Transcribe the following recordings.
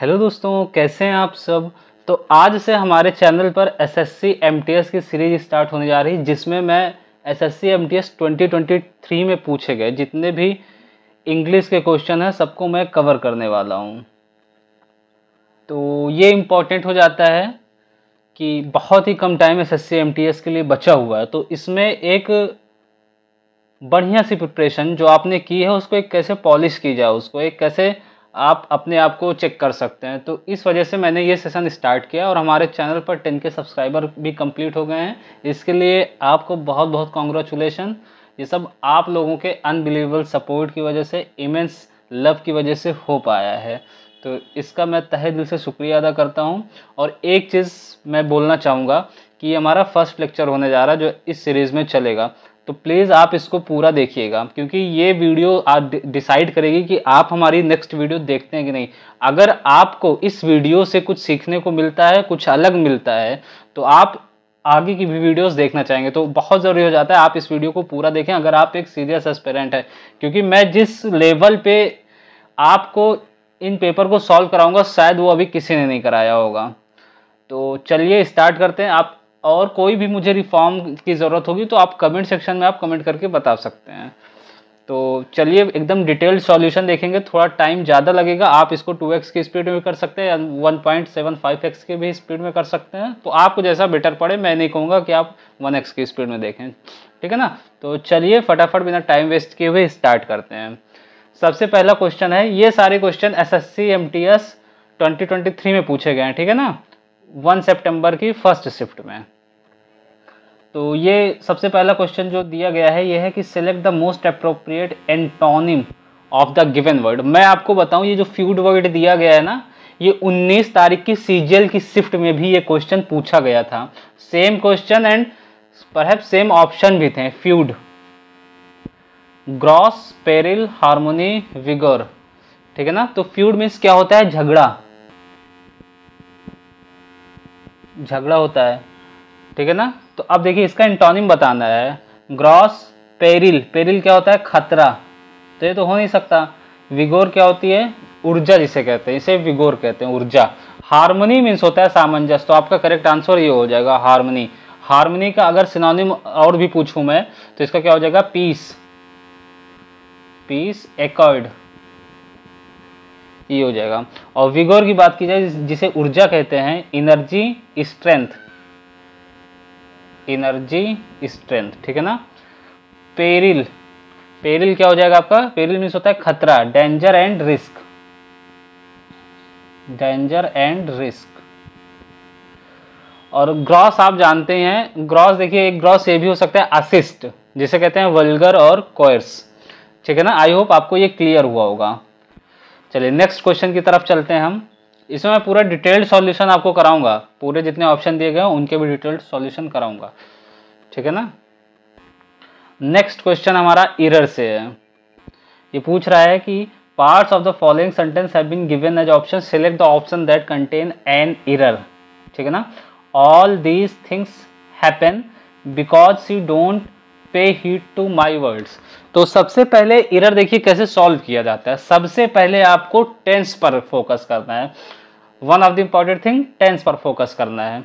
Hello दोस्तों, कैसे हैं आप सब। तो आज से हमारे चैनल पर एसएससी एमटीएस की सीरीज स्टार्ट होने जा रही है, जिसमें मैं एसएससी एमटीएस 2023 में पूछे गए जितने भी इंग्लिश के क्वेश्चन हैं सबको मैं कवर करने वाला हूं। तो ये इम्पोर्टेंट हो जाता है कि बहुत ही कम टाइम एसएससी एमटीएस के लिए बचा हुआ है, तो इसमें एक बढ़िया सी प्रिपरेशन जो आपने की है उसको एक कैसे पॉलिश की जाए, उसको एक कैसे आप अपने आप को चेक कर सकते हैं। तो इस वजह से मैंने ये सेशन स्टार्ट किया और हमारे चैनल पर 10K सब्सक्राइबर भी कंप्लीट हो गए हैं। इसके लिए आपको बहुत बहुत कॉन्ग्रेचुलेशन। ये सब आप लोगों के अनबिलीवेबल सपोर्ट की वजह से, इमेंस लव की वजह से हो पाया है। तो इसका मैं तहे दिल से शुक्रिया अदा करता हूँ। और एक चीज़ मैं बोलना चाहूँगा कि ये हमारा फर्स्ट लेक्चर होने जा रहा है जो इस सीरीज़ में चलेगा। तो प्लीज़ आप इसको पूरा देखिएगा, क्योंकि ये वीडियो आज डिसाइड करेगी कि आप हमारी नेक्स्ट वीडियो देखते हैं कि नहीं। अगर आपको इस वीडियो से कुछ सीखने को मिलता है, कुछ अलग मिलता है, तो आप आगे की भी वीडियोस देखना चाहेंगे। तो बहुत ज़रूरी हो जाता है आप इस वीडियो को पूरा देखें अगर आप एक सीरियस एस्पिरेंट है, क्योंकि मैं जिस लेवल पे आपको इन पेपर को सॉल्व कराऊंगा शायद वो अभी किसी ने नहीं कराया होगा। तो चलिए स्टार्ट करते हैं। आप और कोई भी मुझे रिफॉर्म की ज़रूरत होगी तो आप कमेंट सेक्शन में आप कमेंट करके बता सकते हैं। तो चलिए एकदम डिटेल्ड सॉल्यूशन देखेंगे। थोड़ा टाइम ज़्यादा लगेगा, आप इसको 2x की स्पीड में भी कर सकते हैं या 1.75x की भी स्पीड में कर सकते हैं। तो आपको जैसा बेटर पड़े, मैं नहीं कहूँगा कि आप 1x की स्पीड में देखें, ठीक है ना। तो चलिए फटाफट बिना टाइम वेस्ट किए हुए स्टार्ट करते हैं। सबसे पहला क्वेश्चन है, ये सारे क्वेश्चन एसएससी एमटीएस 2023 में पूछे गए हैं, ठीक है ना, 1 सितंबर की फर्स्ट शिफ्ट में। तो ये सबसे पहला क्वेश्चन जो दिया गया है ये है कि select the most appropriate antonym of the given word. मैं आपको बताऊं, ये जो फ्यूड वर्ड दिया गया है ना, ये 19 तारीख की सीजीएल की शिफ्ट में भी ये क्वेश्चन पूछा गया था। Same question and perhaps same option भी थे। फ्यूड, ग्रॉस, पेरिल, हार्मोनी, विगोर, ठीक है ना। तो फ्यूड मीन्स क्या होता है? झगड़ा, झगड़ा होता है, ठीक है ना। तो अब देखिए इसका एंटोनिम बताना है। ग्रॉस, पेरिल, पेरिल क्या होता है? खतरा, तो ये तो हो नहीं सकता। विगोर क्या होती है? ऊर्जा जिसे कहते हैं, इसे विगोर कहते हैं, ऊर्जा। हार्मनी मीन्स होता है सामंजस्य, तो आपका करेक्ट आंसर ये हो जाएगा हार्मनी। हार्मनी का अगर सिनोनिम और भी पूछूं मैं तो इसका क्या हो जाएगा? पीस, पीस, एकॉर्ड, ये हो जाएगा। और विगोर की बात की जाए जिसे ऊर्जा कहते हैं, एनर्जी, स्ट्रेंथ, एनर्जी, स्ट्रेंथ, ठीक है ना। पेरिल, पेरिल क्या हो जाएगा आपका? पेरिल मीन्स होता है खतरा, danger and risk, danger and risk. और ग्रॉस आप जानते हैं, ग्रॉस देखिए एक ग्रॉस ये भी हो सकता है असिस्ट, जिसे कहते हैं वल्गर और कोयर्स, ठीक है ना। आई होप आपको ये क्लियर हुआ होगा। चलिए नेक्स्ट क्वेश्चन की तरफ चलते हैं हम। इसमें मैं पूरा डिटेल्ड सॉल्यूशन आपको कराऊंगा, पूरे जितने ऑप्शन दिए गए उनके भी डिटेल्ड सॉल्यूशन कराऊंगा, ठीक है ना। नेक्स्ट क्वेश्चन हमारा एरर से है। ये पूछ रहा है कि parts of the following sentence have been given as option, select the option that contain an error, ठीक है ना। All these things happen because she don't pay heed to my words. तो सबसे पहले एरर देखिए कैसे सॉल्व किया जाता है। सबसे पहले आपको टेंस पर फोकस करना है। One of the important thing, tense पर फोकस करना है।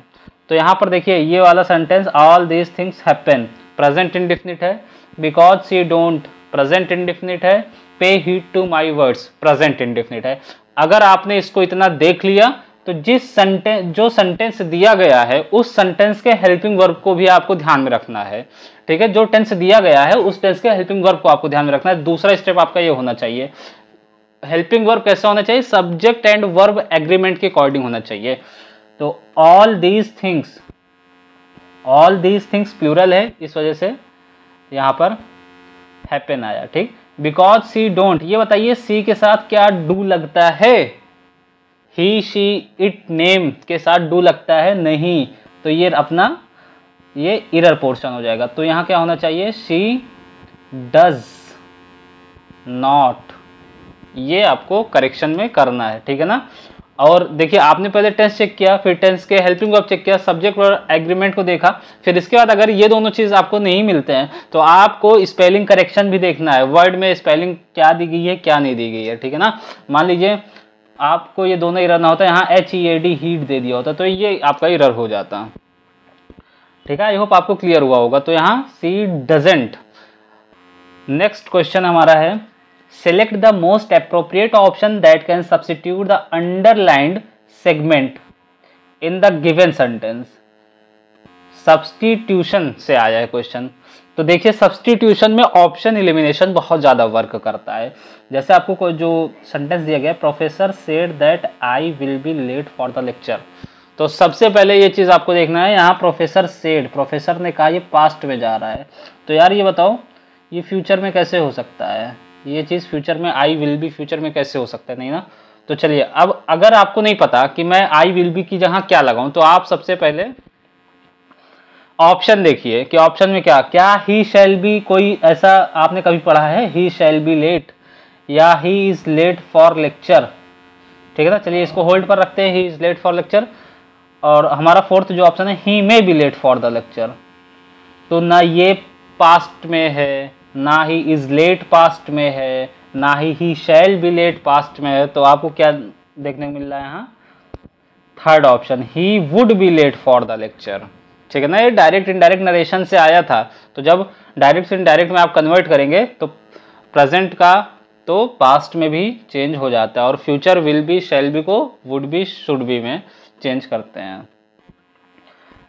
तो यहाँ पर देखिए ये वाला sentence, all these things happen, present indefinite है। Because she don't, present indefinite है। Pay heed to my words, present indefinite है। अगर आपने इसको इतना देख लिया तो जिस सेंटेंस, जो सेंटेंस दिया गया है उस सेंटेंस के हेल्पिंग वर्ब को भी आपको ध्यान में रखना है, ठीक है। जो टेंस दिया गया है उस टेंस के हेल्पिंग वर्ब को आपको ध्यान में रखना है। दूसरा स्टेप आपका ये होना चाहिए, हेल्पिंग वर्ब कैसा होना चाहिए? सब्जेक्ट एंड वर्ब एग्रीमेंट के अकॉर्डिंग होना चाहिए। तो all these things, all these things plural है, इस वजह से यहां पर हैपन आया, ठीक। बिकॉज सी डोंट, ये बताइए सी के साथ क्या डू लगता है? ही, शी, इट, नेम के साथ डू लगता है? नहीं। तो ये अपना ये एरर पोर्शन हो जाएगा। तो यहां क्या होना चाहिए? शी डज नॉट, ये आपको करेक्शन में करना है, ठीक है ना। और देखिए आपने पहले टेंस चेक किया, फिर टेंस के हेल्पिंग वर्ब चेक किया, सब्जेक्ट और एग्रीमेंट को देखा, फिर इसके बाद अगर ये दोनों चीज आपको नहीं मिलते हैं तो आपको स्पेलिंग करेक्शन भी देखना है। वर्ड में स्पेलिंग क्या दी गई है, क्या नहीं दी गई है, ठीक है ना। मान लीजिए आपको ये दोनों एरर ना होता, यहाँ HEAD हीट दे दिया होता तो ये आपका एरर हो जाता। ठीक है, आई होप आपको क्लियर हुआ होगा। तो यहाँ सी डजेंट। नेक्स्ट क्वेश्चन हमारा है, select the most appropriate option that can substitute the underlined segment in the given sentence. Substitution से आया है क्वेश्चन। तो देखिए, सब्स्टिट्यूशन में ऑप्शन एलिमिनेशन बहुत ज़्यादा वर्क करता है। जैसे आपको जो सेंटेंस दिया गया है, professor said that I will be late for the lecture. तो सबसे पहले ये चीज़ आपको देखना है, यहाँ प्रोफेसर सेड, प्रोफेसर ने कहा, ये पास्ट में जा रहा है। तो यार ये बताओ, ये फ्यूचर में कैसे हो सकता है? ये चीज़ फ्यूचर में, आई विल बी फ्यूचर में कैसे हो सकता है? नहीं ना। तो चलिए, अब अगर आपको नहीं पता कि मैं आई विल बी की जगह क्या लगाऊं, तो आप सबसे पहले ऑप्शन देखिए कि ऑप्शन में क्या ही शैल बी, कोई ऐसा आपने कभी पढ़ा है ही शैल बी लेट, या he is late for lecture? ठीक है ना, चलिए इसको होल्ड पर रखते हैं, he is late for lecture. और हमारा फोर्थ जो ऑप्शन है, he may be late for the lecture, तो ना ये पास्ट में है, ना ही इज लेट पास्ट में है, ना ही शैल बी लेट पास्ट में है। तो आपको क्या देखने को मिल रहा है यहाँ? Third option, he would be late for the lecture. ठीक है ना, ये डायरेक्ट इनडायरेक्ट नरेशन से आया था। तो जब डायरेक्ट से इनडायरेक्ट में आप कन्वर्ट करेंगे तो प्रेजेंट का तो पास्ट में भी चेंज हो जाता है, और future will be shall be को वुड बी शुड बी में चेंज करते हैं।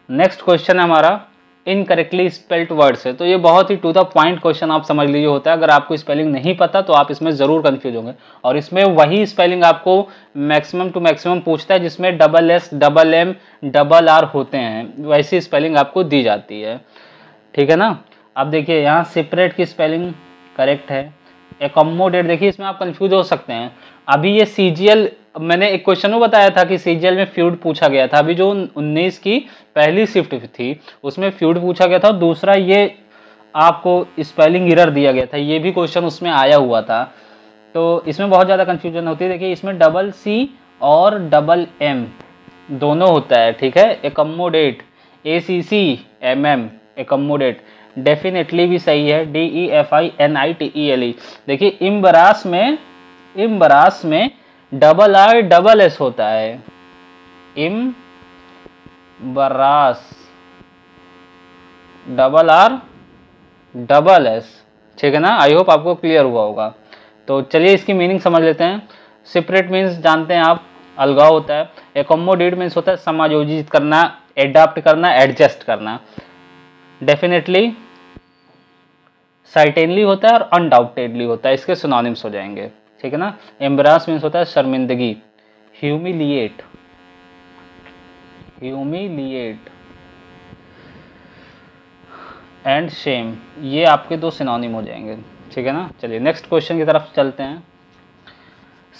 नेक्स्ट क्वेश्चन है हमारा, इनकरेक्टली स्पेल्ड वर्ड्स है। तो ये बहुत ही टू द पॉइंट क्वेश्चन आप समझ लीजिए होता है। अगर आपको स्पेलिंग नहीं पता तो आप इसमें ज़रूर कंफ्यूज होंगे, और इसमें वही स्पेलिंग आपको मैक्सिमम टू मैक्सिमम पूछता है जिसमें double S, double M, double R होते हैं, वैसी स्पेलिंग आपको दी जाती है। ठीक है ना। अब देखिए, यहाँ सेपरेट की स्पेलिंग करेक्ट है। एकोमोडेट, देखिए इसमें आप कंफ्यूज हो सकते हैं। अभी ये सीजीएल, मैंने एक क्वेश्चन में बताया था कि सीजीएल में फ्यूड पूछा गया था। अभी जो 19 की पहली शिफ्ट थी उसमें फ्यूड पूछा गया था। दूसरा ये आपको स्पेलिंग एरर दिया गया था, ये भी क्वेश्चन उसमें आया हुआ था। तो इसमें बहुत ज़्यादा कंफ्यूजन होती है। देखिए इसमें डबल सी और डबल एम दोनों होता है। ठीक है, एकोमोडेट, ACCMM, एकोमोडेट डेफिनेटली भी सही है, DEFINITELE। देखिए इम्बरास में डबल आर डबल एस होता है, इम्बरास डबल आर डबल एस। ठीक है ना, आई होप आपको क्लियर हुआ होगा। तो चलिए इसकी मीनिंग समझ लेते हैं। सेपरेट मीन्स जानते हैं आप, अलगाव होता है। एकोमोडेट मीन्स होता है समायोजित करना, एडाप्ट करना, एडजस्ट करना। डेफिनेटली, सर्टेनली होता है, और अनडाउटेडली होता है, इसके सिनोनिम्स हो जाएंगे। ठीक है ना। एम्बरास मीन्स होता है शर्मिंदगी, ह्यूमिलिएट, ह्यूमिलिएट एंड शेम, ये आपके दो सिनोनिम हो जाएंगे। ठीक है ना। चलिए नेक्स्ट क्वेश्चन की तरफ चलते हैं।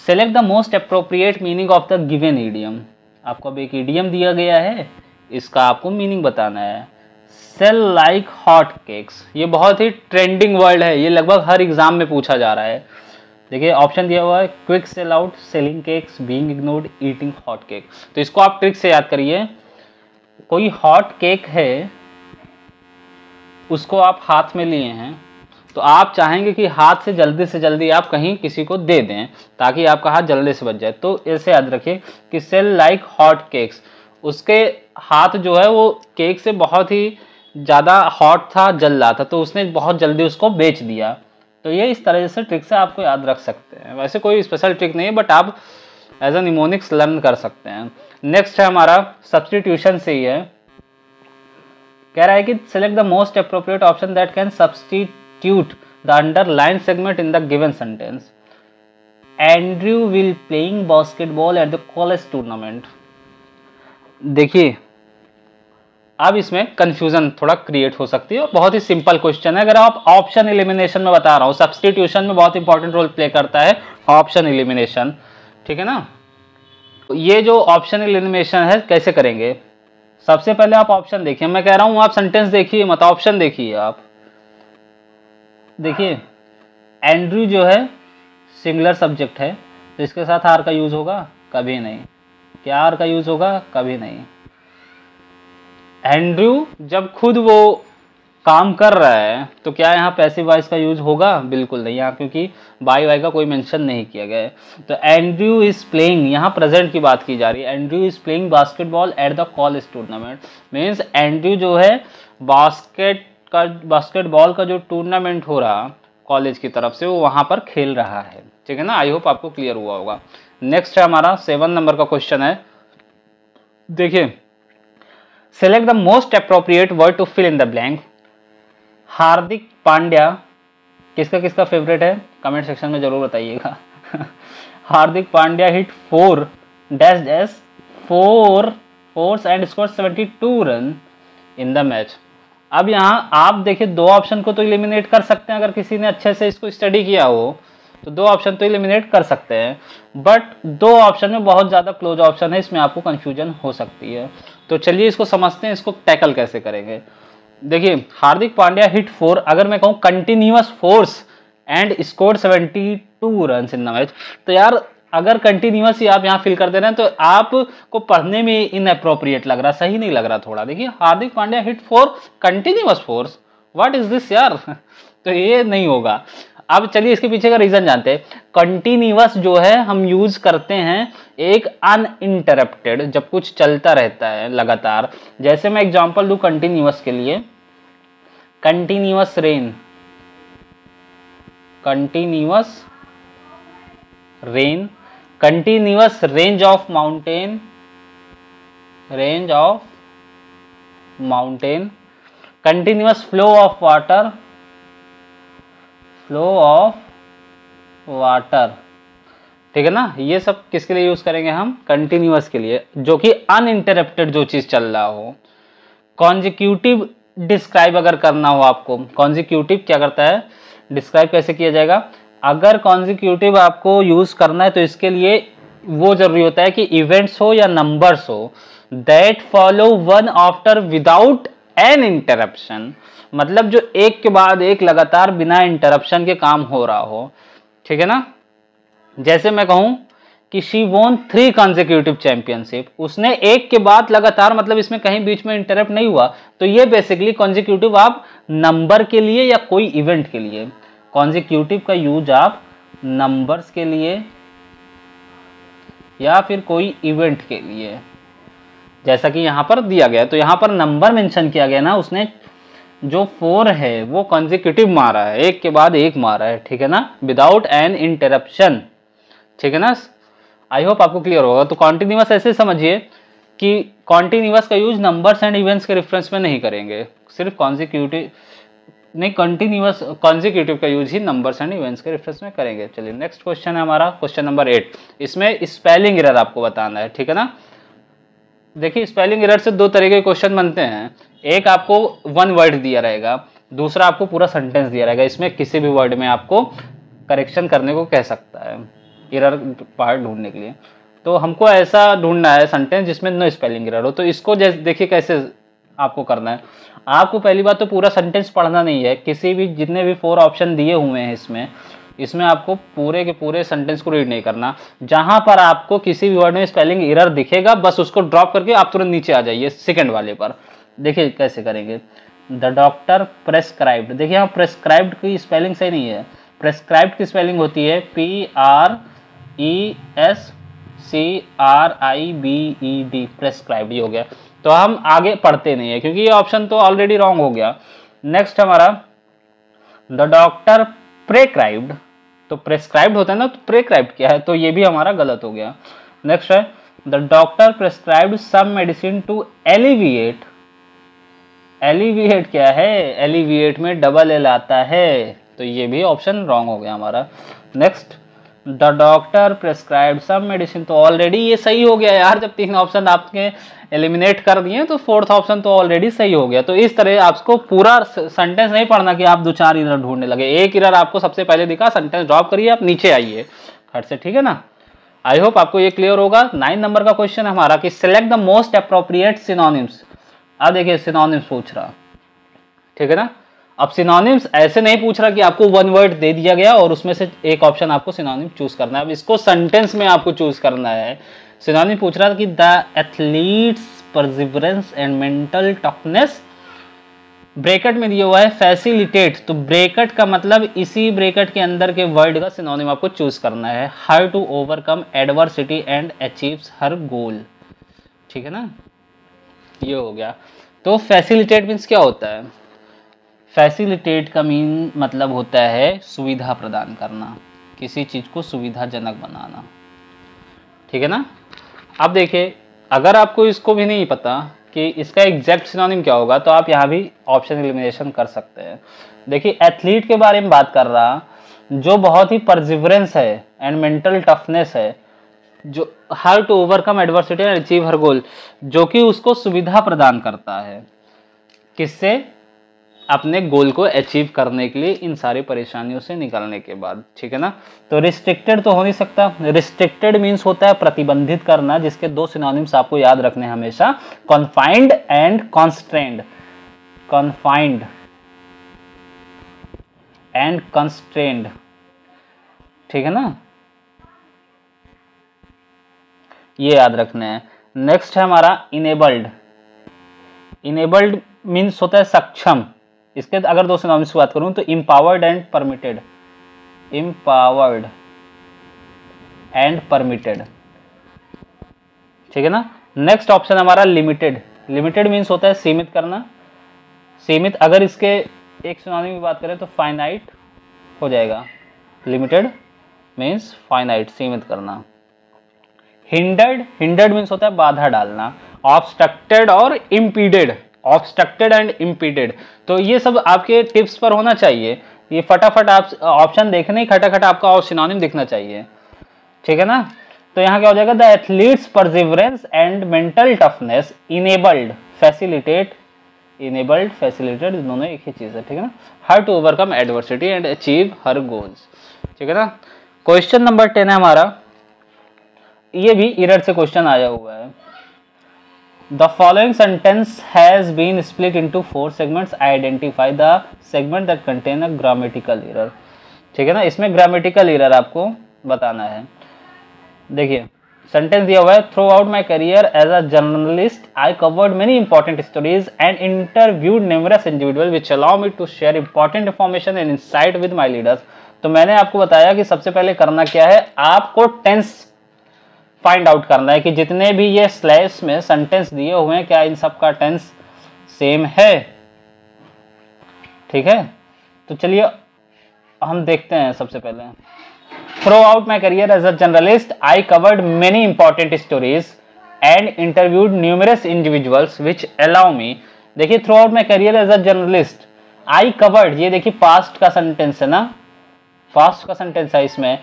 Select the most appropriate meaning of the given idiom. आपको अब एक ईडियम दिया गया है, इसका आपको मीनिंग बताना है। सेल लाइक हॉट केक्स, ये बहुत ही ट्रेंडिंग वर्ड है, ये लगभग हर एग्जाम में पूछा जा रहा है। देखिए ऑप्शन दिया हुआ है, quick sell out, selling cakes, being ignored, eating hot cake. तो इसको आप ट्रिक से याद करिए। कोई हॉट केक है, उसको आप हाथ में लिए हैं, तो आप चाहेंगे कि हाथ से जल्दी आप कहीं किसी को दे दें ताकि आपका हाथ जल्दी से बच जाए। तो ऐसे याद रखिए कि सेल लाइक हॉट केक्स, उसके हाथ जो है वो केक से बहुत ही ज़्यादा हॉट था, जल रहा था, तो उसने बहुत जल्दी उसको बेच दिया। तो ये इस तरह से ट्रिक से आपको याद रख सकते हैं। वैसे कोई स्पेशल ट्रिक नहीं है, बट आप एज ए निमोनिक्स लर्न कर सकते हैं। नेक्स्ट है हमारा सब्स्टिट्यूशन से ही है। कह रहा है कि select the most appropriate option that can substitute the underline segment in the given sentence. Andrew will playing basketball at the college tournament. देखिए अब इसमें कंफ्यूजन थोड़ा क्रिएट हो सकती है, और बहुत ही सिंपल क्वेश्चन है। अगर आप ऑप्शन एलिमिनेशन में बता रहा हूँ, सब्स्टिट्यूशन में बहुत इंपॉर्टेंट रोल प्ले करता है ऑप्शन एलिमिनेशन। ठीक है ना। तो ये जो ऑप्शन एलिमिनेशन है कैसे करेंगे, सबसे पहले आप ऑप्शन देखिए। मैं कह रहा हूँ आप सेंटेंस देखिए मत, ऑप्शन देखिए आप। देखिए एंड्रयू जो है सिंगुलर सब्जेक्ट है, तो इसके साथ आर का यूज होगा, कभी नहीं। क्या आर का यूज होगा, कभी नहीं। एंड्रयू जब खुद वो काम कर रहा है, तो क्या यहाँ पैसिव वॉइस का यूज होगा? बिल्कुल नहीं यहाँ, क्योंकि बाय वाई का कोई मेंशन नहीं किया गया है। तो एंड्रयू इज प्लेइंग, यहाँ प्रेजेंट की बात की जा रही है। Andrew is playing basketball at the college tournament, means Andrew जो है बास्केटबॉल का जो टूर्नामेंट हो रहा कॉलेज की तरफ से, वो वहाँ पर खेल रहा है। ठीक है ना, आई होप आपको क्लियर हुआ होगा। नेक्स्ट है हमारा 7 नंबर का क्वेश्चन है, देखिए, select the most appropriate word to fill in the blank. Hardik Pandya किसका किसका फेवरेट है, कमेंट सेक्शन में जरूर बताइएगा। Hardik Pandya hit 4 dash dash 4 fours and score 72 run in the match. अब यहाँ आप देखिए 2 ऑप्शन को तो एलिमिनेट कर सकते हैं, अगर किसी ने अच्छे से इसको स्टडी किया हो तो 2 ऑप्शन तो एलिमिनेट कर सकते हैं, बट 2 ऑप्शन में बहुत ज़्यादा क्लोज ऑप्शन है, इसमें आपको कंफ्यूजन हो सकती है। तो चलिए इसको समझते हैं, इसको टैकल कैसे करेंगे। देखिए, हार्दिक पांड्या हिट 4, अगर मैं कहूँ continuous force and score 72 run in the match, तो यार अगर कंटिन्यूअस ही आप यहाँ फिल कर दे रहे हैं तो आपको पढ़ने में इनअप्रोप्रिएट लग रहा, सही नहीं लग रहा थोड़ा। देखिए, Hardik Pandya hit 4 continuous fours, what is this यार। तो ये नहीं होगा। अब चलिए इसके पीछे का रीजन जानते हैं। कंटिन्यूअस जो है हम यूज करते हैं एक अनइंटरप्टेड, जब कुछ चलता रहता है लगातार। जैसे मैं एग्जांपल दूं कंटिन्यूअस के लिए, continuous rain, continuous rain, continuous range of mountain, range of mountain, continuous flow of water, flow of water. ठीक है ना, ये सब किसके लिए यूज करेंगे हम, कंटिन्यूअस के लिए, जो कि अनइंटरप्टेड जो चीज चल रहा हो। कॉन्जिक्यूटिव डिस्क्राइब अगर करना हो आपको, कॉन्जिक्यूटिव क्या करता है, डिस्क्राइब कैसे किया जाएगा। अगर कॉन्जिक्यूटिव आपको यूज करना है तो इसके लिए वो जरूरी होता है कि इवेंट्स हो या नंबर्स हो, that follow one after without an interruption, मतलब जो एक के बाद एक लगातार बिना इंटरप्शन के काम हो रहा हो। ठीक है ना, जैसे मैं कहूं कि शी वोन 3 कॉन्जिक्यूटिव चैंपियनशिप, उसने एक के बाद लगातार, मतलब इसमें कहीं बीच में इंटरप्ट नहीं हुआ, तो ये बेसिकली कॉन्जिक्यूटिव आप नंबर के लिए या कोई इवेंट के लिए, कॉन्जिक्यूटिव का यूज आप नंबर्स के लिए या फिर कोई इवेंट के लिए, जैसा कि यहां पर दिया गया। तो यहां पर नंबर मेंशन किया गया ना, उसने जो 4 है वो कॉन्जिक्यूटिव मारा है, एक के बाद एक मारा है। ठीक है ना, विदाउट एन इंटरप्शन। ठीक है ना, आई होप आपको क्लियर होगा। तो कॉन्टिन्यूअस ऐसे समझिए कि कॉन्टिन्यूअस का यूज नंबर्स एंड इवेंट्स के रेफरेंस में नहीं करेंगे, सिर्फ कॉन्जिक्यूटिव नहीं, कंटिन्यूअस कॉन्जिक्यूटिव का use he numbers and events के रेफरेंस में करेंगे। चलिए नेक्स्ट क्वेश्चन है हमारा, क्वेश्चन नंबर 8। इसमें स्पेलिंग एरर आपको बताना है। ठीक है ना, देखिए स्पेलिंग एरर से 2 तरह के क्वेश्चन बनते हैं। एक आपको 1 वर्ड दिया रहेगा, दूसरा आपको पूरा सेंटेंस दिया रहेगा। इसमें किसी भी वर्ड में आपको करेक्शन करने को कह सकता है, एरर पार्ट ढूंढने के लिए। तो हमको ऐसा ढूंढना है सेंटेंस जिसमें नो स्पेलिंग एरर हो। तो इसको जैसे देखिए कैसे आपको करना है। आपको पहली बात तो पूरा सेंटेंस पढ़ना नहीं है, किसी भी जितने भी 4 ऑप्शन दिए हुए हैं इसमें आपको पूरे के पूरे सेंटेंस को रीड नहीं करना। जहां पर आपको किसी भी वर्ड में स्पेलिंग एरर दिखेगा, बस उसको ड्रॉप करके आप तुरंत नीचे आ जाइए सेकंड वाले पर। देखिए कैसे करेंगे। द डॉक्टर प्रेस्क्राइब्ड, देखिए यहाँ प्रेस्क्राइब्ड की स्पेलिंग सही नहीं है। प्रेस्क्राइब्ड की स्पेलिंग होती है PRESCRIBED, प्रेस्क्राइब्ड हो गया। तो हम आगे पढ़ते नहीं है क्योंकि ये ऑप्शन तो ऑलरेडी रॉन्ग हो गया। नेक्स्ट हमारा द डॉक्टर प्रेस्क्राइब्ड, तो प्रेस्क्राइब्ड होता है ना, तो प्रेस्क्राइब्ड क्या है, तो ये भी हमारा गलत हो गया। नेक्स्ट है the doctor prescribed some medicine to alleviate, alleviate क्या है, एलिविएट में डबल एल आता है, तो ये भी ऑप्शन रॉन्ग हो गया हमारा। Next the doctor prescribed some medicine, तो ऑलरेडी ये सही हो गया यार, जब 3 ऑप्शन आपके एलिमिनेट कर दिए तो 4th ऑप्शन तो ऑलरेडी सही हो गया। तो इस तरह आपको पूरा सेंटेंस नहीं पढ़ना कि आप 2-4 एरर ढूंढने लगे। एक एरर आपको सबसे पहले दिखा, सेंटेंस ड्रॉप करिए, आप नीचे आइए खट से। ठीक है ना, आई होप आपको ये क्लियर होगा। 9 नंबर का क्वेश्चन है हमारा कि select the most appropriate synonyms. अब देखिए सिनोनिम्स पूछ रहा, ठीक है ना। अब सिनोनिम्स ऐसे नहीं पूछ रहा कि आपको 1 वर्ड दे दिया गया और उसमें से एक ऑप्शन आपको सिनोनिम चूज करना है। अब इसको सेंटेंस में आपको चूज करना है। सिनोनिम पूछ रहा था कि the athletes perseverance and mental toughness bracket में दिया हुआ है फैसिलिटेट, तो ब्रैकेट का मतलब इसी ब्रैकेट के अंदर के वर्ड का सिनोनिम आपको चूज करना है। How to overcome adversity and achieves her goal, ठीक है ना, ये हो गया। तो फैसिलिटेट मीन्स क्या होता है? फैसिलिटेट का मीन मतलब होता है सुविधा प्रदान करना, किसी चीज को सुविधाजनक बनाना, ठीक है ना। अब देखिए, अगर आपको इसको भी नहीं पता कि इसका एग्जैक्ट सिनोनिम क्या होगा, तो आप यहाँ भी ऑप्शन एलिमिनेशन कर सकते हैं। देखिए, एथलीट के बारे में बात कर रहा, जो बहुत ही परसिवरेंस है एंड मेंटल टफनेस है, जो how to overcome adversity and achieve her goal, जो कि उसको सुविधा प्रदान करता है, किससे? अपने गोल को अचीव करने के लिए, इन सारी परेशानियों से निकलने के बाद, ठीक है ना। तो रिस्ट्रिक्टेड तो हो नहीं सकता। रिस्ट्रिक्टेड मीन्स होता है प्रतिबंधित करना, जिसके दो सिनोनिम्स आपको याद रखने हैं हमेशा, कॉन्फाइंड एंड कॉन्स्ट्रेंड। कॉन्फाइंड एंड कॉन्स्ट्रेंड, ठीक है ना, ये याद रखने हैं। नेक्स्ट है हमारा इनेबल्ड। इनेबल्ड मीन्स होता है सक्षम। इसके अगर दो सिनोनिम्स की बात करूं तो empowered and permitted. Empowered and permitted, ठीक है ना। नेक्स्ट ऑप्शन हमारा लिमिटेड। लिमिटेड मीन्स होता है सीमित करना। सीमित, अगर इसके एक सिनोनिम की बात करें तो फाइनाइट हो जाएगा। लिमिटेड मीन्स फाइनाइट, सीमित करना। हिंडर्ड, हिंडर्ड मीन्स होता है बाधा डालना। ऑब्स्ट्रक्टेड और इम्पीडेड, ऑब्स्ट्रक्टेड एंड इम्पीडेड, तो ये सब आपके टिप्स पर होना चाहिए। ये फटाफट आप ऑप्शन देखने ही खटाखट आपका और सिनोनिम दिखना चाहिए, ठीक है ना। तो यहाँ क्या हो जाएगा? The athletes perseverance and mental toughness enabled facilitate. Enabled facilitate दोनों एक ही चीज है, ठीक है ना। How to overcome adversity and achieve her goals, ठीक है ना। क्वेश्चन नंबर 10 है हमारा, ये भी इरर से क्वेश्चन आया हुआ है। The following sentence has been split into 4 segments. Identify the segment that contain a grammatical error. ठीक है ना, इसमें ग्रामेटिकल एरर आपको बताना है। देखिए, सेंटेंस दिया हुआ है, throughout my career as a journalist I covered many important stories and interviewed numerous individual which allow me to share important information and insight with my leaders. तो मैंने आपको बताया कि सबसे पहले करना क्या है, आपको टेंस फाइंड आउट करना है कि जितने भी ये स्लैश में सेंटेंस दिए हुए हैं, क्या इन सब का टेंस सेम है, ठीक है। तो चलिए हम देखते हैं। सबसे पहले, throughout my career as a journalist I covered many important stories and interviewed numerous individuals which allow me. देखिए, throughout my career as a journalist I covered, ये देखिए पास्ट का सेंटेंस है ना, पास्ट का sentence है इसमें।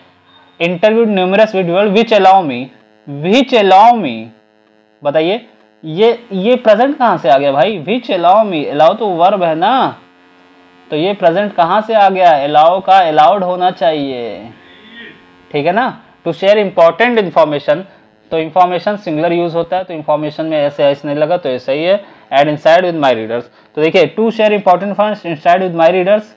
Interviewed numerous individual which allow me, which allow मी, बताइए ये प्रेजेंट कहां से आ गया भाई? विच अलाउ मी, अलाउ तो वर्ब है ना, तो ये प्रेजेंट कहां से आ गया? अलाउ का अलाउड होना चाहिए, ठीक है ना। टू शेयर इंपॉर्टेंट इंफॉर्मेशन, तो इंफॉर्मेशन सिंगुलर यूज होता है, तो इंफॉर्मेशन में ऐसे ऐसे नहीं लगा, तो ये सही है। And insight with my readers, तो देखिए to share important information insight with my readers,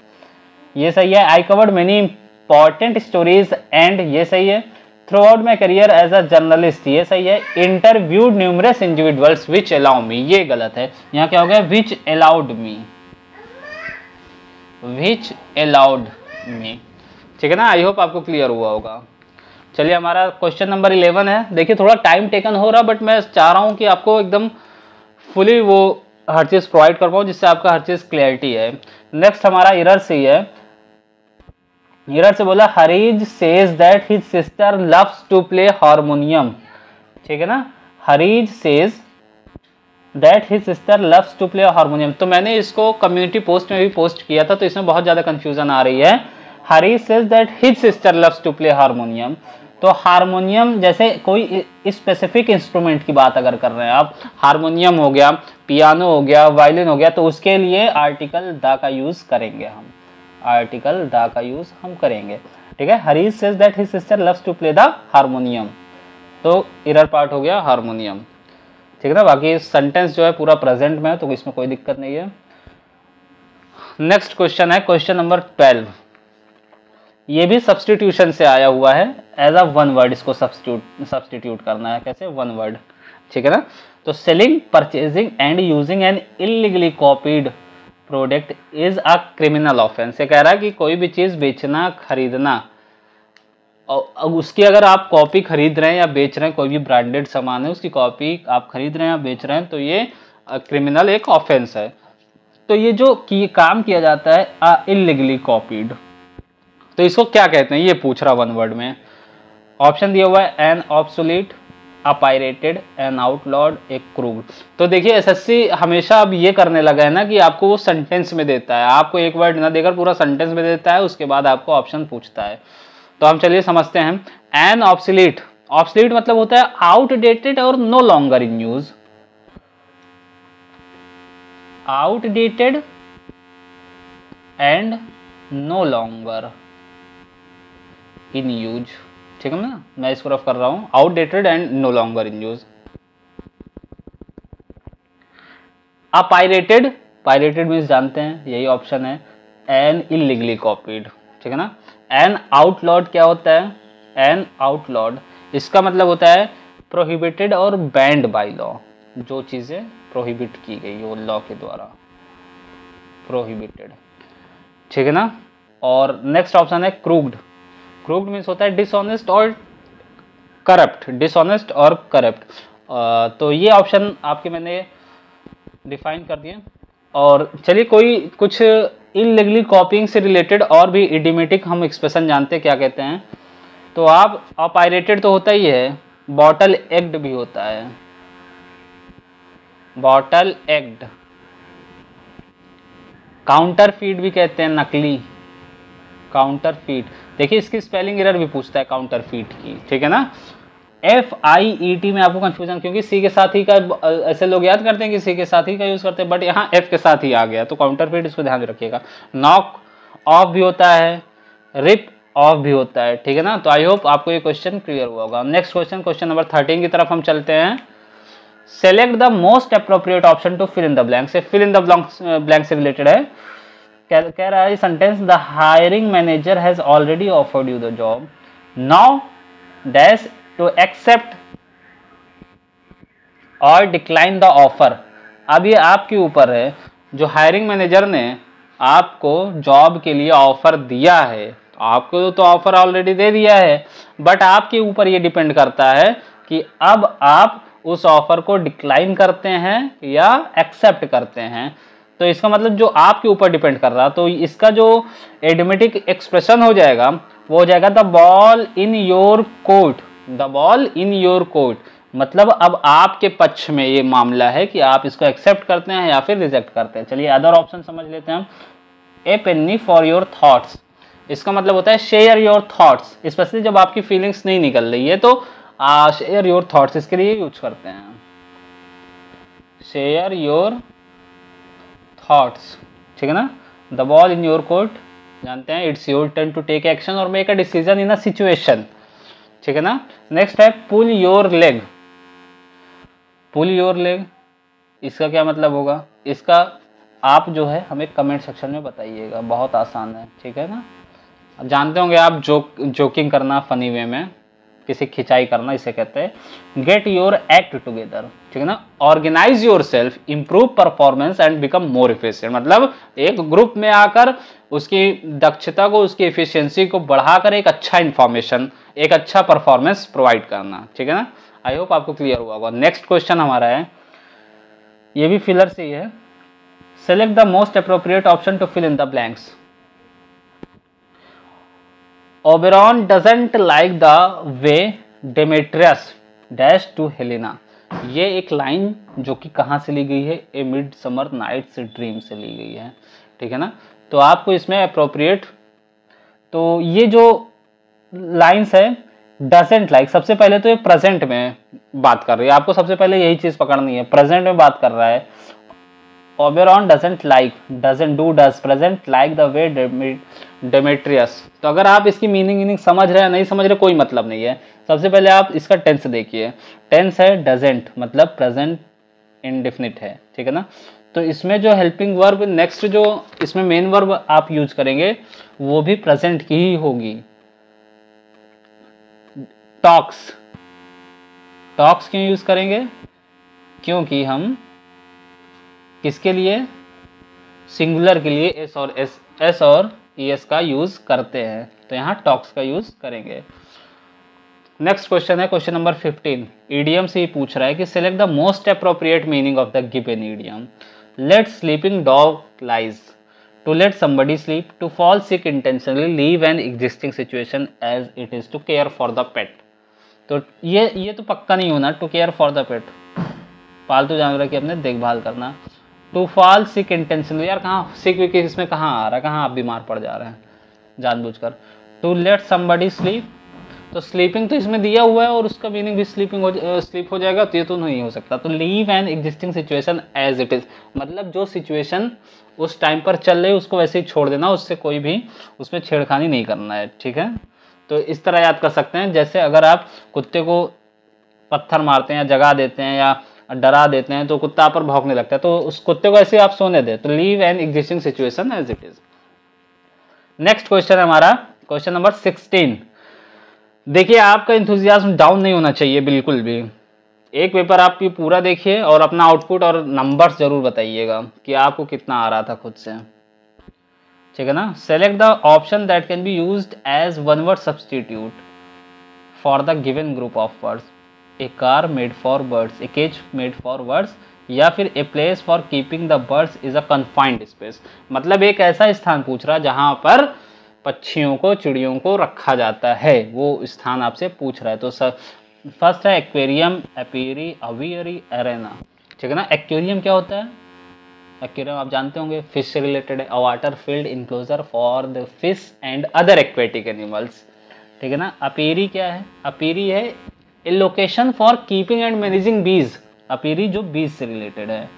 ये सही है। I covered many important stories and, ये सही है। Throughout my career as a journalist, ये सही है। Interviewed numerous individuals which allow me, ये गलत है। यहाँ क्या हो गया? Which allowed me, which allowed me, ठीक है ना। आई होप आपको क्लियर हुआ होगा। चलिए, हमारा क्वेश्चन नंबर 11 है। देखिए, थोड़ा टाइम टेकन हो रहा, बट मैं चाह रहा हूँ कि आपको एकदम फुली वो हर चीज प्रोवाइड कर पाऊँ, जिससे आपका हर चीज क्लियरिटी है। नेक्स्ट हमारा इरर से ही है। इरर से बोला, Harry's says that his sister loves to play harmonium, ठीक है ना। Harry's says that his sister loves to play harmonium, तो मैंने इसको कम्युनिटी पोस्ट में भी पोस्ट किया था, तो इसमें बहुत ज्यादा कंफ्यूजन आ रही है। Harry's says that his sister loves to play harmonium, तो हारमोनियम जैसे कोई स्पेसिफिक इंस्ट्रूमेंट की बात अगर कर रहे हैं आप, हारमोनियम हो गया, पियानो हो गया, वायलिन हो गया, तो उसके लिए आर्टिकल द का यूज करेंगे हम, आर्टिकल द का यूज हम करेंगे, ठीक है। Harry's says that his sister loves to play the harmonium, तो इरर पार्ट हो गया हारमोनियम, ठीक है ना। बाकी सेंटेंस जो है पूरा प्रेजेंट में है, तो इसमें कोई दिक्कत नहीं है। नेक्स्ट क्वेश्चन है क्वेश्चन नंबर 12। ये भी सब्सटीट्यूशन से आया हुआ है, एज अ वन वर्ड इसको सब्सटीट्यूट करना है। कैसे? वन वर्ड, ठीक है ना। तो selling, purchasing and using an illegally copied product is a criminal offence. ये कह रहा है कि कोई भी चीज़ बेचना खरीदना और उसकी अगर आप कॉपी खरीद रहे हैं या बेच रहे हैं, कोई भी ब्रांडेड सामान है उसकी कॉपी आप खरीद रहे हैं या बेच रहे हैं, तो ये क्रिमिनल एक ऑफेंस है। तो ये जो काम किया जाता है इलीगली कॉपीड, तो इसको क्या कहते हैं ये पूछ रहा वन वर्ड में। ऑप्शन दिया हुआ है एन ऑब्सोलीट, अ पायरेटेड, एन आउटलॉड, एक क्रूड। तो देखिए एसएससी हमेशा अब ये करने लगा है ना कि आपको वो सेंटेंस में देता है, आपको एक वर्ड ना देकर पूरा सेंटेंस में देता है, उसके बाद आपको ऑप्शन पूछता है। तो हम चलिए समझते हैं। एन ऑब्सोलीट, ऑब्सोलीट मतलब होता है आउटडेटेड और no longer in use. Outdated and no longer in use, ठीक है ना, मैं इसको रफ कर रहा हूं, outdated and no longer in use. Pirated, pirated means जानते हैं यही ऑप्शन है, एन इलीगली कॉपीड, ठीक है ना। एन आउटलॉड क्या होता है, एन आउटलॉड इसका मतलब होता है प्रोहिबिटेड और बैंड बाय लॉ, जो चीजें प्रोहिबिट की गई हो लॉ के द्वारा, प्रोहिबिटेड, ठीक है ना। और नेक्स्ट ऑप्शन है क्रूग्ड। क्रूग्ड मीन्स होता है डिसऑनेस्ट और करप्ट, डिसऑनेस्ट और करप्ट। तो ये ऑप्शन आपके मैंने डिफाइन कर दिए। और चलिए कोई कुछ इलीगली कॉपिंग से रिलेटेड और भी इडियोमेटिक हम एक्सप्रेशन जानते हैं क्या कहते हैं। तो आप पायरेटेड तो होता ही है, बॉटल एग्ड भी होता है, बॉटल एग्ड। काउंटर फीड भी कहते हैं, नकली, काउंटर फीड। देखिए इसकी स्पेलिंग एरर भी पूछता है काउंटर फीड की, ठीक है ना। FIET में आपको कंफ्यूजन, क्योंकि सी के साथ ही का ऐसे लोग याद करते हैं कि सी के साथ ही का यूज करते हैं, बट यहाँ F के साथ ही आ गया, तो काउंटर फीड इसको ध्यान रखिएगा। नॉक ऑफ भी होता है, रिप ऑफ भी होता है, ठीक है ना। तो आई होप आपको ये क्वेश्चन क्लियर हुआ होगा। नेक्स्ट क्वेश्चन, क्वेश्चन नंबर 13 की तरफ हम चलते हैं। Select the most appropriate option to fill in the blank, से फिल इन द ब्लैंक से रिलेटेड है। कह रहा है sentence, the hiring manager has already offered you the job, now dash to accept or decline the offer. अब ये आपके ऊपर है, जो हायरिंग मैनेजर ने आपको जॉब के लिए ऑफर दिया है, आपको तो ऑफर ऑलरेडी दे दिया है, बट आपके ऊपर ये डिपेंड करता है कि अब आप उस ऑफर को डिक्लाइन करते हैं या एक्सेप्ट करते हैं। तो इसका मतलब जो आपके ऊपर डिपेंड कर रहा, तो इसका जो एडिमेटिक एक्सप्रेशन हो जाएगा वो हो जाएगा the ball in your court, the ball in your court. मतलब अब आपके पक्ष में ये मामला है कि आप इसको एक्सेप्ट करते हैं या फिर रिजेक्ट करते हैं। चलिए अदर ऑप्शन समझ लेते हैं हम। ए पेनी फॉर योर थॉट्स, इसका मतलब होता है शेयर योर थॉट्स, स्पेशली जब आपकी फीलिंग्स नहीं निकल रही है तो शेयर योर थॉट्स इसके लिए यूज करते हैं, शेयर योर थॉट्स, ठीक है ना। The ball in your court जानते हैं, it's your turn to take action और make a decision in a situation, ठीक है ना। नेक्स्ट है pull your leg, pull your leg इसका क्या मतलब होगा, इसका आप जो है हमें कमेंट सेक्शन में बताइएगा, बहुत आसान है, ठीक है ना। जानते होंगे आप जोकिंग करना फनी वे में, किसी खिंचाई करना इसे कहते हैं। गेट योर एक्ट टुगेदर, ठीक है ना। Organise yourself, improve performance and become more efficient, मतलब एक ग्रुप में आकर उसकी दक्षता को, उसकी एफिशिएंसी को बढ़ाकर एक अच्छा इंफॉर्मेशन, एक अच्छा परफॉर्मेंस प्रोवाइड करना, ठीक है ना। आई होप आपको क्लियर हुआ होगा। नेक्स्ट क्वेश्चन हमारा है, ये भी फिलर से ही है। Select the most appropriate option to fill in the blanks. Oberon doesn't like the way Demetrius dash to Helena. ये एक लाइन जो कि कहाँ से ली गई है, ए मिड समर नाइट्स ड्रीम से ली गई है, ठीक है ना। तो आपको इसमें अप्रोप्रिएट, तो ये जो लाइन्स है डजेंट लाइक, सबसे पहले तो ये प्रेजेंट में बात कर रही है, आपको सबसे पहले यही चीज पकड़नी है, प्रेजेंट में बात कर रहा है। Oberon doesn't like, doesn't do does present like the way Demetrius. तो अगर आप इसकी मीनिंग समझ रहे हैं नहीं समझ रहे कोई मतलब नहीं है। सबसे पहले आप इसका टेंस देखिए, टेंस है डजंट मतलब प्रेजेंट इंडेफिनिट है, ठीक है ना। तो इसमें जो हेल्पिंग वर्ब नेक्स्ट जो इसमें मेन वर्ब आप यूज करेंगे वो भी प्रेजेंट की ही होगी। टॉक्स, टॉक्स क्यों यूज करेंगे, क्योंकि हम किसके लिए, सिंगुलर के लिए एस और ईएस का यूज करते हैं, तो यहाँ टॉक्स का यूज करेंगे। नेक्स्ट क्वेश्चन है क्वेश्चन नंबर 15। ईडियम से ही पूछ रहा है कि select the most appropriate meaning of the given idiom. Let sleeping dog lies, to let somebody sleep, to fall sick intentionally, leave an existing situation as it is, to care for the pet। तो ये तो पक्का नहीं होना, to care for the pet, पालतू जानवर की अपने देखभाल करना। टू फॉल सिक इंटेंशनली, यार कहाँ सिक विक इसमें कहाँ आ रहा है, कहाँ आप बीमार पड़ जा रहे हैं जानबूझकर। टू लेट समबडी स्लीप, तो स्लीपिंग तो इसमें दिया हुआ है और उसका मीनिंग भी स्लीप हो जाएगा, तो ये तो नहीं हो सकता। तो leave an existing situation as it is, मतलब जो सिचुएशन उस टाइम पर चल रही है उसको वैसे ही छोड़ देना, उससे कोई भी उसमें छेड़खानी नहीं करना है, ठीक है। तो इस तरह याद कर सकते हैं, जैसे अगर आप कुत्ते को पत्थर मारते हैं या जगा देते हैं या डरा देते हैं तो कुत्ता आप पर भौंकने लगता है, तो उस कुत्ते को ऐसे आप सोने दें। तो leave an existing situation as it is. Next question है हमारा क्वेश्चन नंबर 16। देखिए आपका इंथुजियाज्म डाउन नहीं होना चाहिए बिल्कुल भी। एक पेपर आप पूरा देखिए और अपना आउटपुट और नंबर्स जरूर बताइएगा कि आपको कितना आ रहा था खुद से, ठीक है ना। Select the option that can be used as one word substitute for the given group of words. A car made for birds, a cage made for birds, या फिर a place for keeping the birds is a confined space. मतलब एक ऐसा स्थान पूछ रहा है जहां पर पक्षियों को चिड़ियों को रखा जाता है, वो स्थान आपसे पूछ रहा है। तो फर्स्ट है एक्वेरियम, एपीरी, अवियरी, एरेना, ठीक है ना। एक्वेरियम क्या होता है, एक्वेरियम आप जानते होंगे फिश से रिलेटेड है, a water field enclosure for the fish and other aquatic animals, ठीक है ना। अपीरी क्या है, अपीरी है a location for keeping and managing bees. Apiary जो बीज से रिलेटेड है,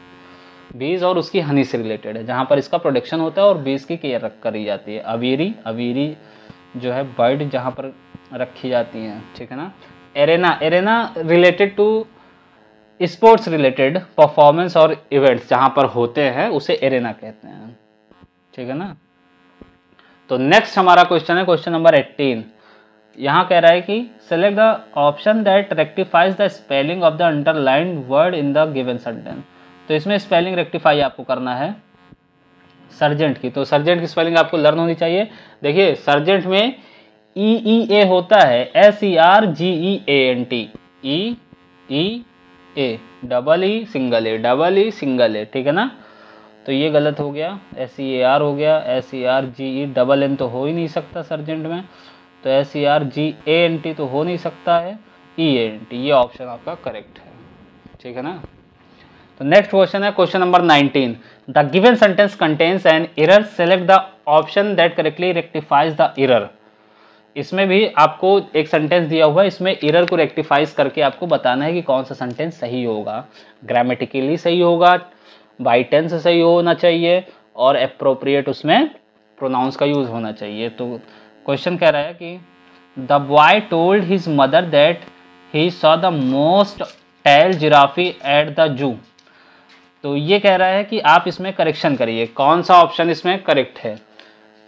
बीज और उसकी हनी से रिलेटेड है, जहाँ पर इसका प्रोडक्शन होता है और बीज की केयर करी जाती है। अवीरी, अवीरी जो है बर्ड जहाँ पर रखी जाती हैं, ठीक है ना। Arena, arena related to sports related performance और इवेंट्स जहाँ पर होते हैं उसे एरेना कहते हैं, ठीक है ना। तो नेक्स्ट हमारा क्वेश्चन है क्वेश्चन नंबर 18। यहाँ कह रहा है कि select the option that rectifies the spelling of the underlined word in the given sentence. तो इसमें स्पेलिंग रेक्टिफाई आपको करना है सर्जेंट की, तो सर्जेंट की स्पेलिंग आपको लर्न होनी चाहिए। देखिए सर्जेंट में E-E-A होता है, SERGEANT, E-E-A, double E single A, double E single A, ठीक है ना। तो ये गलत हो गया, SEAR हो गया, SERGE, डबल N तो हो ही नहीं सकता सर्जेंट में, तो SERGANT तो हो नहीं सकता है, EANT, ये ऑप्शन आपका करेक्ट है, ठीक है ना। तो नेक्स्ट क्वेश्चन है question number 19। The given sentence contains an error, select the option that correctly rectifies the error. इसमें भी आपको एक सेंटेंस दिया हुआ है, इसमें एरर को रेक्टिफाइज करके आपको बताना है कि कौन सा सेंटेंस सही होगा, ग्रामेटिकली सही होगा, बाई टेंस सही होना चाहिए और एप्रोप्रिएट उसमें प्रोनाउंस का यूज होना चाहिए। तो क्वेश्चन कह रहा है कि the boy told his mother that he saw the most tall giraffe at the zoo. तो ये कह रहा है कि आप इसमें करेक्शन करिए, कौन सा ऑप्शन इसमें करेक्ट है।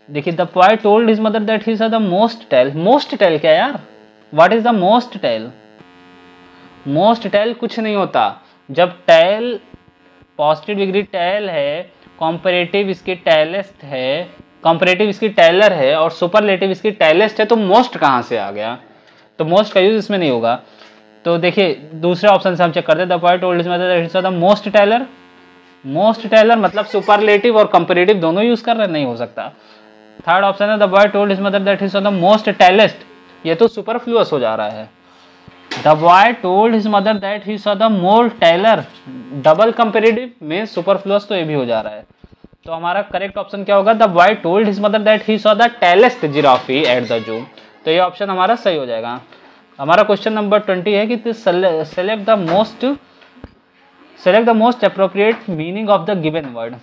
देखिए the boy told his mother that he saw the most tall, most tall क्या यार, what is the most tall. Most tall कुछ नहीं होता, जब टेल पॉजिटिव डिग्री टेल है, कॉम्परेटिव इसकी टेलेस्ट है, कॉम्परेटिव इसकी टेलर है और सुपरलेटिव इसकी टेलेस्ट है, तो मोस्ट कहाँ से आ गया, तो मोस्ट का यूज इसमें नहीं होगा। तो देखिए दूसरे ऑप्शन से हम चेक करते हैं, the boy told his mother that he saw the most taller. Most taller मतलब सुपरलेटिव और कंपैरेटिव दोनों यूज कर रहे हैं, नहीं हो सकता। थर्ड ऑप्शन है the boy told his mother that he saw the most tallest, ये तो सुपरफ्लुअस हो जा रहा है। The boy told his mother that he saw the more taller, double comparative में सुपरफ्लुअस, तो ये भी हो जा रहा है। तो हमारा करेक्ट ऑप्शन क्या होगा, the boy told his mother that he saw the tallest giraffe at the zoo. तो ये ऑप्शन हमारा सही हो जाएगा। हमारा क्वेश्चन नंबर 20 है कि select the most appropriate meaning of the given word,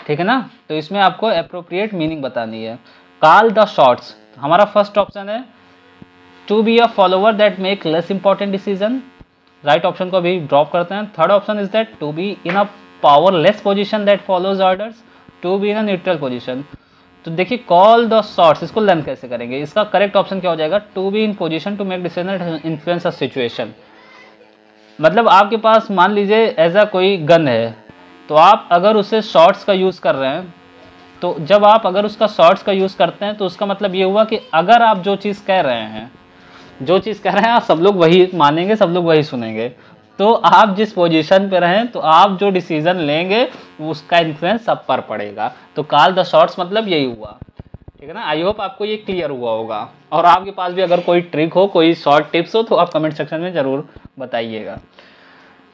ठीक है ना। तो इसमें आपको अप्रोप्रिएट मीनिंग बतानी है। कॉल द शॉट्स, हमारा फर्स्ट ऑप्शन है to be a follower that make less important decision, right option को अभी ड्रॉप करते हैं। Third option is that to be in a powerless position that follows orders, to be in a neutral position. तो देखिए call the shots, इसको learn कैसे करेंगे, इसका करेक्ट ऑप्शन क्या हो जाएगा, to be in position to make decision influence a situation. मतलब आपके पास मान लीजिए ऐसा कोई गन है, तो आप अगर उसे शॉर्ट्स का यूज़ कर रहे हैं, तो जब आप अगर उसका शॉर्ट्स का यूज़ करते हैं तो उसका मतलब ये हुआ कि अगर आप जो चीज़ कह रहे हैं, आप सब लोग वही मानेंगे, सब लोग वही सुनेंगे। तो आप जिस पोजीशन पे रहें, तो आप जो डिसीजन लेंगे उसका इन्फ्लुएंस सब पर पड़ेगा। तो कॉल द शॉट्स मतलब यही हुआ, ठीक है ना। आई होप आपको ये क्लियर हुआ होगा, और आपके पास भी अगर कोई ट्रिक हो, कोई शॉर्ट टिप्स हो, तो आप कमेंट सेक्शन में ज़रूर बताइएगा।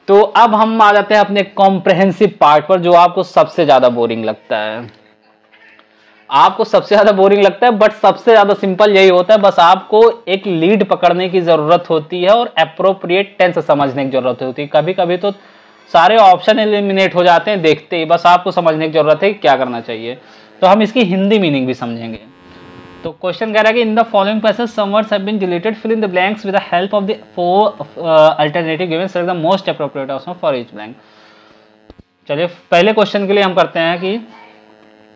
तो अब हम आ जाते हैं अपने कॉम्प्रहेंसिव पार्ट पर, जो आपको सबसे ज़्यादा बोरिंग लगता है। आपको सबसे ज़्यादा बोरिंग लगता है, बट सबसे ज़्यादा सिंपल यही होता है। बस आपको एक लीड पकड़ने की ज़रूरत होती है और अप्रोप्रिएट टेंस समझने की ज़रूरत होती है। कभी कभी तो सारे ऑप्शन एलिमिनेट हो जाते हैं देखते ही, बस आपको समझने की ज़रूरत है कि क्या करना चाहिए। तो हम इसकी हिंदी मीनिंग भी समझेंगे। तो क्वेश्चन कह रहा है कि in the following passage some words have been deleted, fill in the blanks with the help of the 4 alternative given, select the most appropriate option for each blank. चलिए पहले क्वेश्चन के लिए हम करते हैं कि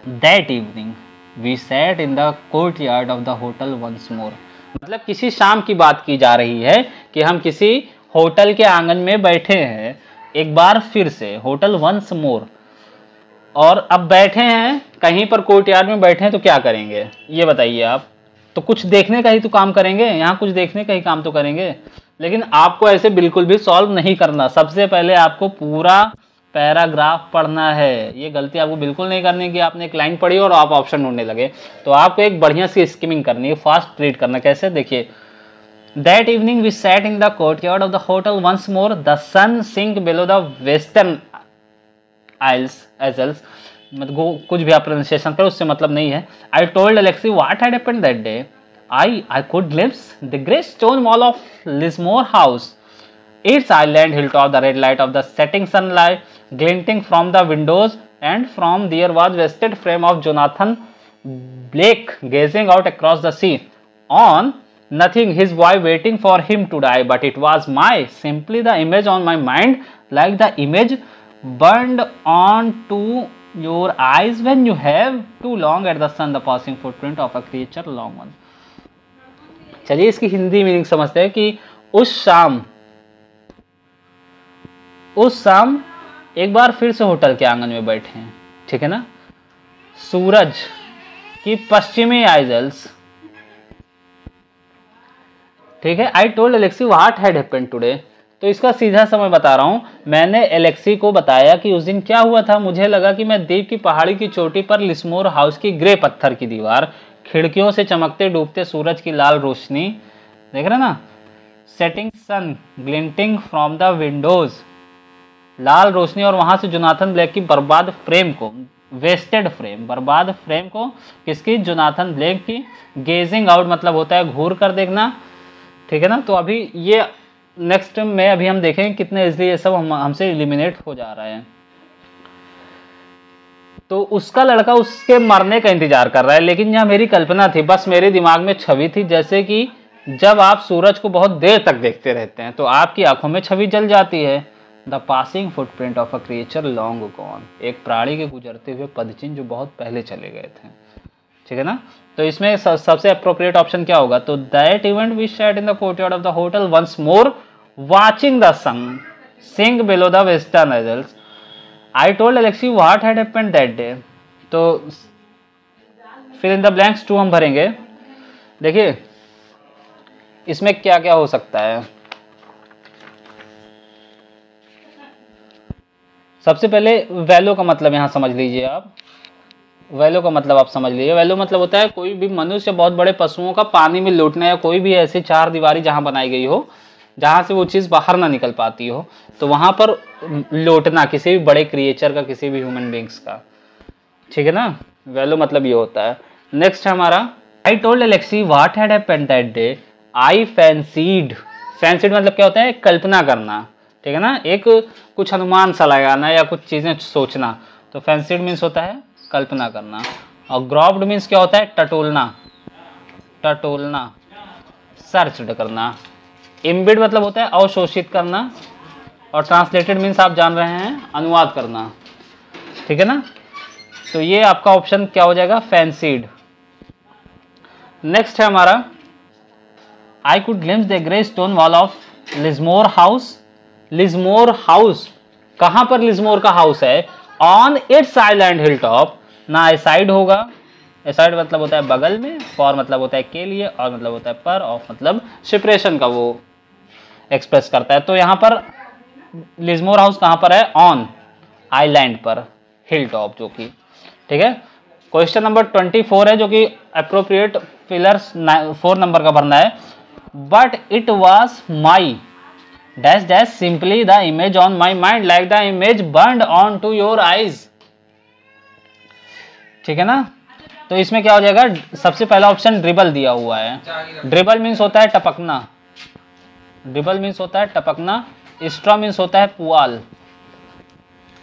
that evening we sat in the courtyard of the hotel once more. मतलब किसी शाम की बात की जा रही है कि हम किसी होटल के आंगन में बैठे हैं एक बार फिर से, होटल वंस मोर। और अब बैठे हैं कहीं पर कोर्टयार्ड में बैठे हैं, तो क्या करेंगे ये बताइए आप। तो कुछ देखने का ही तो काम करेंगे, यहाँ कुछ देखने का ही काम तो करेंगे। लेकिन आपको ऐसे बिल्कुल भी सॉल्व नहीं करना। सबसे पहले आपको पूरा पैराग्राफ पढ़ना है। ये गलती आपको बिल्कुल नहीं करनी कि आपने एक लाइन पढ़ी और आप ऑप्शन ढूंढने लगे। तो आपको एक बढ़िया सी स्किमिंग करनी है, फास्ट रीड करना। कैसे, देखिए, that evening we sat in the courtyard of the hotel once more, the sun sink below the western isles एजल्स। मतलब कुछ भी आप प्रोनाउंसिएशन करो, उससे मतलब नहीं है। I told Alexei what had happened that day. I could glimpse the grey stone wall of Lismore House, its island hilltop, the red light of the setting sunlight glinting from the windows, and from there was vested frame of Jonathan Blake gazing out across the sea. On nothing, his wife waiting for him to die, but it was simply the image on my mind, like the image burned onto your eyes when you have too long at the sun, the passing footprint of a creature long one. चलिए इसकी Hindi meaning समझते हैं कि उस शाम एक बार फिर से होटल के आंगन में बैठे हैं, ठीक है ना। सूरज की पश्चिमी आइजल्स, ठीक है। I told Alexei what had happened today. तो इसका सीधा सा मैं बता रहा हूं, मैंने एलेक्सी को बताया कि उस दिन क्या हुआ था। मुझे लगा कि मैं द्वीप की पहाड़ी की चोटी पर लिस्मोर हाउस की ग्रे पत्थर की दीवार, खिड़कियों से चमकते डूबते सूरज की लाल रोशनी, देख रहे ना, setting sun glinting from the windows, लाल रोशनी, और वहां से जोनाथन ब्लेक की बर्बाद फ्रेम को, वेस्टेड फ्रेम, बर्बाद फ्रेम को किसकी, जोनाथन ब्लेक की, गेजिंग आउट मतलब होता है घूर कर देखना, ठीक है ना। तो अभी ये नेक्स्ट में अभी हम देखेंगे कितने इजली ये सब हमसे एलिमिनेट हो जा रहा है। तो उसका लड़का उसके मरने का इंतजार कर रहा है, लेकिन यह मेरी कल्पना थी, बस मेरे दिमाग में छवि थी। जैसे कि जब आप सूरज को बहुत देर तक देखते रहते हैं तो आपकी आंखों में छवि जल जाती है। The passing footprint of a creature long gone, एक प्राणी के गुजरते हुए पदचिन्ह जो बहुत पहले चले गए थे, ठीक है ना। तो इसमें सबसे अप्रोप्रिएट ऑप्शन क्या होगा, तो that event we sat in the courtyard of the hotel once more watching the sun sink below the western isles. I told Alexei what had happened that day. तो फिर इन द ब्लैंक्स 2 हम भरेंगे। देखिए इसमें क्या क्या हो सकता है। सबसे पहले वैल्यू का मतलब यहां समझ लीजिए आप। वैल्यू का मतलब आप समझ लीजिए। वैल्यू मतलब होता है कोई भी मनुष्य बहुत बड़े पशुओं का पानी में लौटना, या कोई भी ऐसी चार दीवारी जहां बनाई गई हो जहां से वो चीज बाहर ना निकल पाती हो, तो वहां पर लौटना किसी भी बड़े क्रिएचर का, किसी भी ह्यूमन बींग्स का, ठीक है ना। वैल्यू मतलब ये होता है। नेक्स्ट है हमारा, I told Alexei what had happened that day, I fancied. Fancied मतलब क्या होता है, कल्पना करना, ठीक है ना, एक कुछ अनुमान सा लगाना या कुछ चीजें सोचना। तो फैंसीड मीन्स होता है कल्पना करना। और ग्रॉप्ड मीन्स क्या होता है, टटोलना, टटोलना, सर्च करना। इम्बिड मतलब होता है अवशोषित करना, और ट्रांसलेटेड मीन्स आप जान रहे हैं अनुवाद करना, ठीक है ना। तो ये आपका ऑप्शन क्या हो जाएगा, फैंसीड। नेक्स्ट है हमारा, I could glimpse the grey stone wall of Lismore house. Lismore house, कहां पर लिस्मोर का हाउस है, on its island hill top, ना असाइड होगा, असाइड मतलब होता है बगल में, फॉर मतलब होता है के लिए, और मतलब होता है पर, ऑफ मतलब सेपरेशन का वो एक्सप्रेस करता है। तो यहाँ पर लिजमोर हाउस कहाँ पर है? ऑन आइलैंड पर, हिल टॉप जो कि, ठीक है। क्वेश्चन नंबर 24 है जो कि अप्रोप्रिएट फिलर्स 4 नंबर का भरना है। But it was my dash dash simply the image on my mind like the image burned on to your eyes, ठीक है ना। तो इसमें क्या हो जाएगा? सबसे पहला ऑप्शन ड्रिबल दिया हुआ है। ड्रिबल मीन्स होता है टपकना, ड्रिबल मीन्स होता है टपकना, स्ट्रॉ मीन्स होता है पुआल,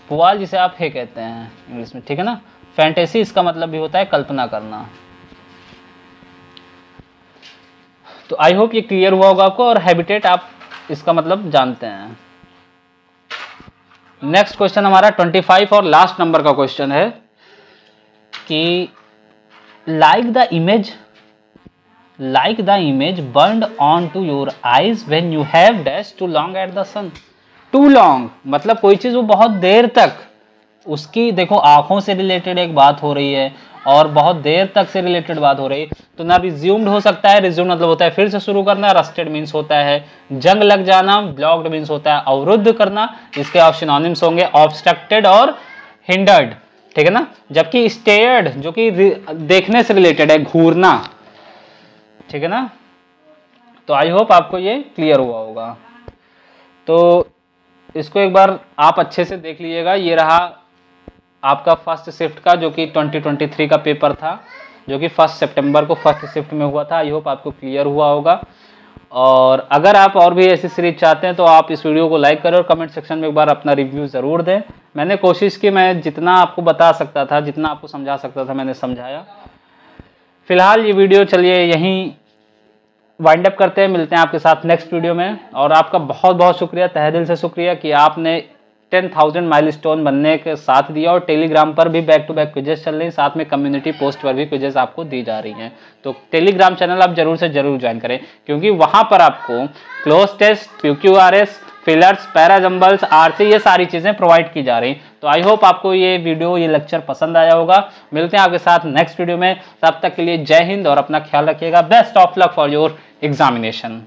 पुआल जिसे आप हे कहते हैं इंग्लिश में, ठीक है ना। फैंटेसी इसका मतलब भी होता है कल्पना करना। तो आई होप ये क्लियर हुआ होगा आपको, और हैबिटेट आप इसका मतलब जानते हैं। नेक्स्ट क्वेश्चन हमारा 25 और लास्ट नंबर का क्वेश्चन है कि like the image burned onto your eyes when you have dash too long at the sun। too long मतलब कोई चीज वो बहुत देर तक, उसकी देखो आंखों से रिलेटेड एक बात हो रही है और बहुत देर तक से रिलेटेड बात हो रही है, तो ना रिज्यूम्ड हो सकता है, रिज्यूम मतलब होता है फिर से शुरू करना, रस्टेड मीन्स होता है जंग लग जाना, ब्लॉक्ड मीन्स होता है अवरुद्ध करना, इसके ऑप्शनोनिम्स होंगे ऑब्स्ट्रक्टेड और हिंडर्ड, ठीक है ना। जबकि स्टेयर्ड जो कि देखने से रिलेटेड है, घूरना, ठीक है ना। तो आई होप आपको ये क्लियर हुआ होगा। तो इसको एक बार आप अच्छे से देख लीजिएगा। ये रहा आपका फर्स्ट शिफ्ट का जो कि 2023 का पेपर था, जो कि 1 सितंबर को फर्स्ट शिफ्ट में हुआ था। आई होप आपको क्लियर हुआ होगा। और अगर आप और भी ऐसी सीरीज चाहते हैं तो आप इस वीडियो को लाइक करें और कमेंट सेक्शन में एक बार अपना रिव्यू ज़रूर दें। मैंने कोशिश की, मैं जितना आपको बता सकता था, जितना आपको समझा सकता था मैंने समझाया। फिलहाल ये वीडियो चलिए यहीं वाइंड अप करते हैं, मिलते हैं आपके साथ नेक्स्ट वीडियो में। और आपका बहुत बहुत शुक्रिया, तहे दिल से शुक्रिया कि आपने 10,000 माइलस्टोन बनने के साथ दिया। और टेलीग्राम पर भी बैक टू बैक क्विजेस चल रही हैं, साथ में कम्युनिटी पोस्ट पर भी क्विजेस आपको दी जा रही हैं। तो टेलीग्राम चैनल आप जरूर से जरूर ज्वाइन करें, क्योंकि वहां पर आपको cloze test, PQRS, fillers, parajumbles, RC ये सारी चीजें प्रोवाइड की जा रही। तो आई होप आपको ये वीडियो, ये लेक्चर पसंद आया होगा। मिलते हैं आपके साथ नेक्स्ट वीडियो में, तब तक के लिए जय हिंद और अपना ख्याल रखिएगा। Best of luck for your examination.